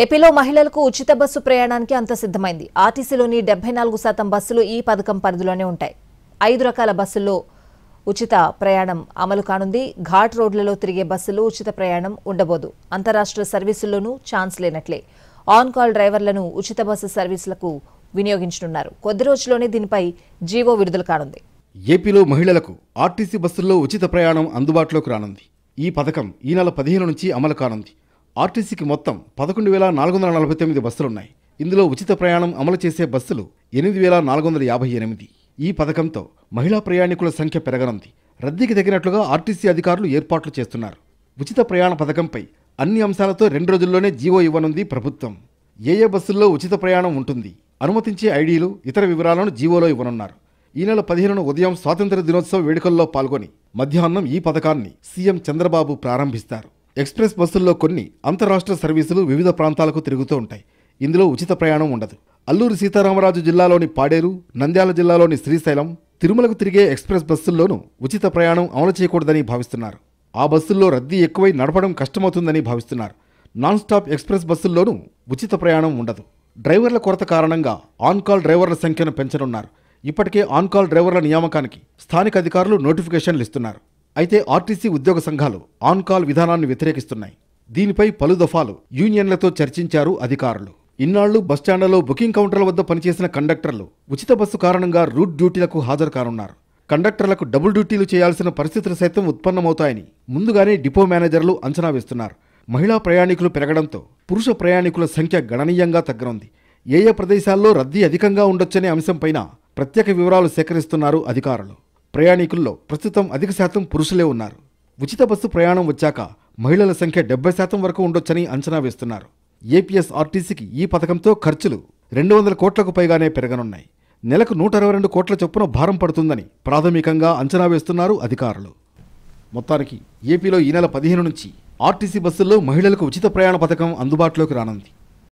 ఏపీలో మహిళలకు ఉచిత బస్సు ప్రయాణానికి అంత సిద్ధమైంది. ఆర్టీసీలోని 74% బస్సులు ఈ పథకం పరిధిలోనే ఉంటాయి. 5 రకాల బస్సుల్లో ఉచిత ప్రయాణం అమలు కానుంది. ఘాట్ రోడ్లలో తిరిగే బస్సులు ఉచిత ప్రయాణం ఉండబోదు. అంతరాష్ట్ర సర్వీసుల్లోనూ ఛాన్స్ లేనట్లే. ఆన్ కాల్ డ్రైవర్లను ఉచిత బస్సు సర్వీసులకు వినియోగించనున్నారు. కొద్ది రోజుల్లోనే దీనిపై జీవో విడుదల కానుంది. ఏపీలో మహిళలకు ఆర్టీసీ బస్సుల్లో ఉచిత ప్రయాణం అందుబాటులోకి రానుంది. ఈ పథకం ఈ నెల 15 నుంచి అమలు కానుంది. ఆర్టీసీకి మొత్తం 11,449 బస్సులున్నాయి. ఇందులో ఉచిత ప్రయాణం అమలు చేసే బస్సులు 8,458. ఈ పథకంతో మహిళా ప్రయాణికుల సంఖ్య పెరగనుంది. రద్దీకి తగినట్లుగా ఆర్టీసీ అధికారులు ఏర్పాట్లు చేస్తున్నారు. ఉచిత ప్రయాణ పథకంపై అన్ని అంశాలతో 2 రోజుల్లోనే జీవో ఇవ్వనుంది ప్రభుత్వం. ఏ బస్సుల్లో ఉచిత ప్రయాణం ఉంటుంది, అనుమతించే ఐడీలు, ఇతర వివరాలను జీవోలో ఇవ్వనున్నారు. ఈ నెల 15న ఉదయం స్వాతంత్ర దినోత్సవ వేడుకల్లో పాల్గొని మధ్యాహ్నం ఈ పథకాన్ని సీఎం చంద్రబాబు ప్రారంభిస్తారు. ఎక్స్ప్రెస్ బస్సుల్లో కొన్ని అంతరాష్ట్ర సర్వీసులు వివిధ ప్రాంతాలకు తిరుగుతూ ఉంటాయి. ఇందులో ఉచిత ప్రయాణం ఉండదు. అల్లూరి సీతారామరాజు జిల్లాలోని పాడేరు, నంద్యాల జిల్లాలోని శ్రీశైలం, తిరుమలకు తిరిగే ఎక్స్ప్రెస్ బస్సుల్లోనూ ఉచిత ప్రయాణం అమలు చేయకూడదని భావిస్తున్నారు. ఆ బస్సుల్లో రద్దీ ఎక్కువై నడపడం కష్టమవుతుందని భావిస్తున్నారు. నాన్ స్టాప్ ఎక్స్ప్రెస్ బస్సుల్లోనూ ఉచిత ప్రయాణం ఉండదు. డ్రైవర్ల కొరత కారణంగా ఆన్ కాల్ డ్రైవర్ల సంఖ్యను పెంచనున్నారు. ఇప్పటికే ఆన్ కాల్ డ్రైవర్ల నియామకానికి స్థానిక అధికారులు నోటిఫికేషన్లు ఇస్తున్నారు. అయితే ఆర్టీసీ ఉద్యోగ సంఘాలు ఆన్ కాల్ విధానాన్ని వ్యతిరేకిస్తున్నాయి. దీనిపై పలు దఫాలు యూనియన్లతో చర్చించారు అధికారులు. ఇన్నాళ్లు బస్టాండ్లలో బుకింగ్ కౌంటర్ల వద్ద పనిచేసిన కండక్టర్లు ఉచిత బస్సు కారణంగా రూట్ డ్యూటీలకు హాజరు కానున్నారు. కండక్టర్లకు డబుల్ డ్యూటీలు చేయాల్సిన పరిస్థితులు సైతం ఉత్పన్నమవుతాయని ముందుగానే డిపో మేనేజర్లు అంచనా వేస్తున్నారు. మహిళా ప్రయాణికులు పెరగడంతో పురుష ప్రయాణికుల సంఖ్య గణనీయంగా తగ్గనుంది. ఏ ప్రదేశాల్లో రద్దీ అధికంగా ఉండొచ్చనే అంశంపైన ప్రత్యేక వివరాలు సేకరిస్తున్నారు అధికారులు. ప్రయాణికుల్లో ప్రస్తుతం అధిక శాతం పురుషులే ఉన్నారు. ఉచిత బస్సు ప్రయాణం వచ్చాక మహిళల సంఖ్య 70% వరకు ఉండొచ్చని అంచనా వేస్తున్నారు. ఏపీఎస్ఆర్టీసీకి ఈ పథకంతో ఖర్చులు 200 కోట్లకు పైగానే పెరగనున్నాయి. నెలకు 122 కోట్ల చొప్పున భారం పడుతుందని ప్రాథమికంగా అంచనా వేస్తున్నారు అధికారులు. మొత్తానికి ఏపీలో ఈ నెల 15 నుంచి ఆర్టీసీ బస్సుల్లో మహిళలకు ఉచిత ప్రయాణ పథకం అందుబాటులోకి రానుంది.